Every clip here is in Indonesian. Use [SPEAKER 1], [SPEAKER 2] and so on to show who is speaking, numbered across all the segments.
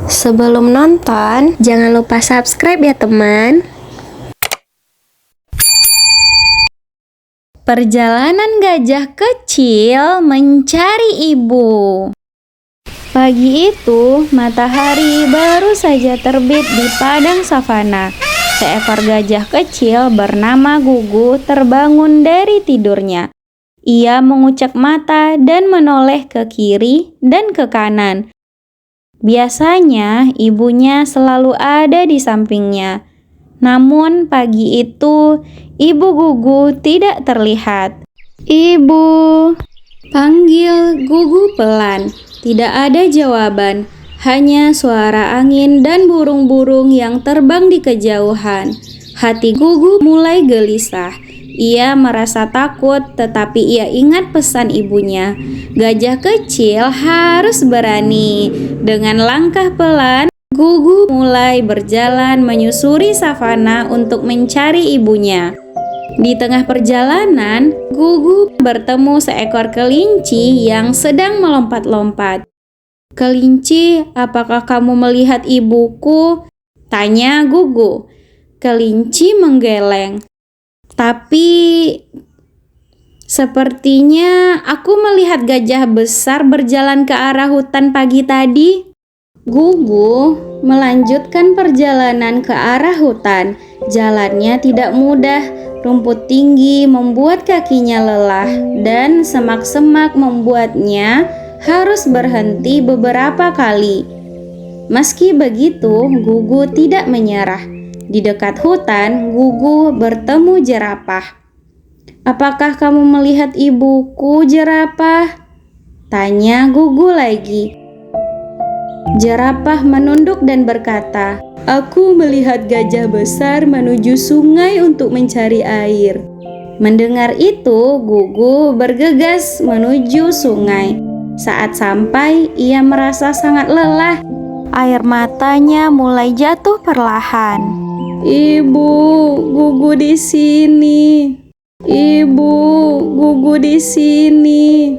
[SPEAKER 1] Sebelum nonton, jangan lupa subscribe ya teman.
[SPEAKER 2] Perjalanan gajah kecil mencari ibu. Pagi itu, matahari baru saja terbit di padang savana. Seekor gajah kecil bernama Gugu terbangun dari tidurnya. Ia mengucek mata dan menoleh ke kiri dan ke kanan. Biasanya ibunya selalu ada di sampingnya. Namun pagi itu ibu Gugu tidak terlihat. "Ibu!" panggil Gugu pelan. Tidak ada jawaban, hanya suara angin dan burung-burung yang terbang di kejauhan. Hati Gugu mulai gelisah. Ia merasa takut, tetapi ia ingat pesan ibunya. Gajah kecil harus berani. Dengan langkah pelan, Gugu mulai berjalan menyusuri savana untuk mencari ibunya. Di tengah perjalanan, Gugu bertemu seekor kelinci yang sedang melompat-lompat. "Kelinci, apakah kamu melihat ibuku?" tanya Gugu. Kelinci menggeleng. "Tapi sepertinya aku melihat gajah besar berjalan ke arah hutan pagi tadi." Gugu melanjutkan perjalanan ke arah hutan. Jalannya tidak mudah, rumput tinggi membuat kakinya lelah, dan semak-semak membuatnya harus berhenti beberapa kali. Meski begitu, Gugu tidak menyerah. Di dekat hutan, Gugu bertemu jerapah. "Apakah kamu melihat ibuku, jerapah?" tanya Gugu lagi. Jerapah menunduk dan berkata, "Aku melihat gajah besar menuju sungai untuk mencari air." Mendengar itu, Gugu bergegas menuju sungai. Saat sampai, ia merasa sangat lelah. Air matanya mulai jatuh perlahan. "Ibu, Gugu di sini. Ibu, Gugu di sini,"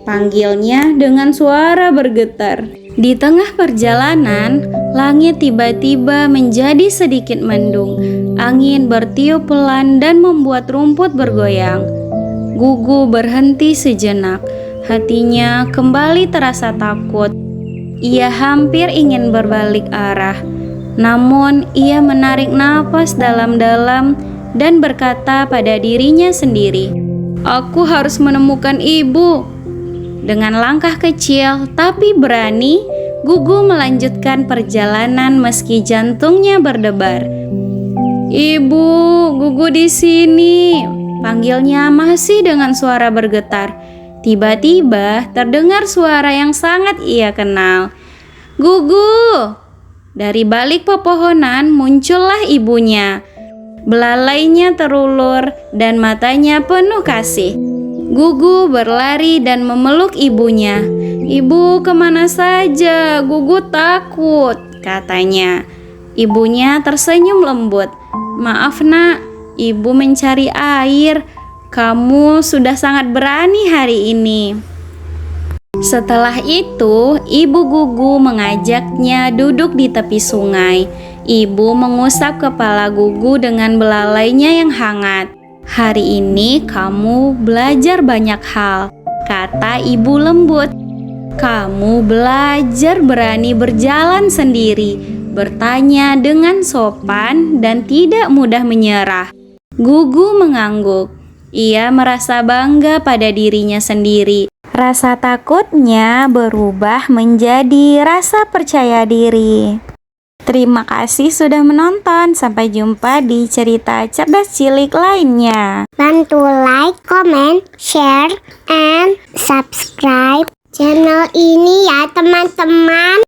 [SPEAKER 2] panggilnya dengan suara bergetar. Di tengah perjalanan, langit tiba-tiba menjadi sedikit mendung. Angin bertiup pelan dan membuat rumput bergoyang. Gugu berhenti sejenak. Hatinya kembali terasa takut. Ia hampir ingin berbalik arah. Namun, ia menarik napas dalam-dalam dan berkata pada dirinya sendiri, "Aku harus menemukan ibu." Dengan langkah kecil tapi berani, Gugu melanjutkan perjalanan meski jantungnya berdebar. "Ibu, Gugu di sini," panggilnya masih dengan suara bergetar. Tiba-tiba terdengar suara yang sangat ia kenal. "Gugu!" Dari balik pepohonan muncullah ibunya. Belalainya terulur dan matanya penuh kasih. Gugu berlari dan memeluk ibunya. "Ibu, kemana saja? Gugu takut," katanya. Ibunya tersenyum lembut. "Maaf nak, ibu mencari air. Kamu sudah sangat berani hari ini." Setelah itu, ibu Gugu mengajaknya duduk di tepi sungai. Ibu mengusap kepala Gugu dengan belalainya yang hangat. "Hari ini kamu belajar banyak hal," kata ibu lembut. "Kamu belajar berani berjalan sendiri, bertanya dengan sopan, dan tidak mudah menyerah." Gugu mengangguk. Ia merasa bangga pada dirinya sendiri. Rasa takutnya berubah menjadi rasa percaya diri. Terima kasih sudah menonton. Sampai jumpa di cerita cerdas cilik lainnya.
[SPEAKER 3] Bantu like, comment, share, and subscribe channel ini ya teman-teman.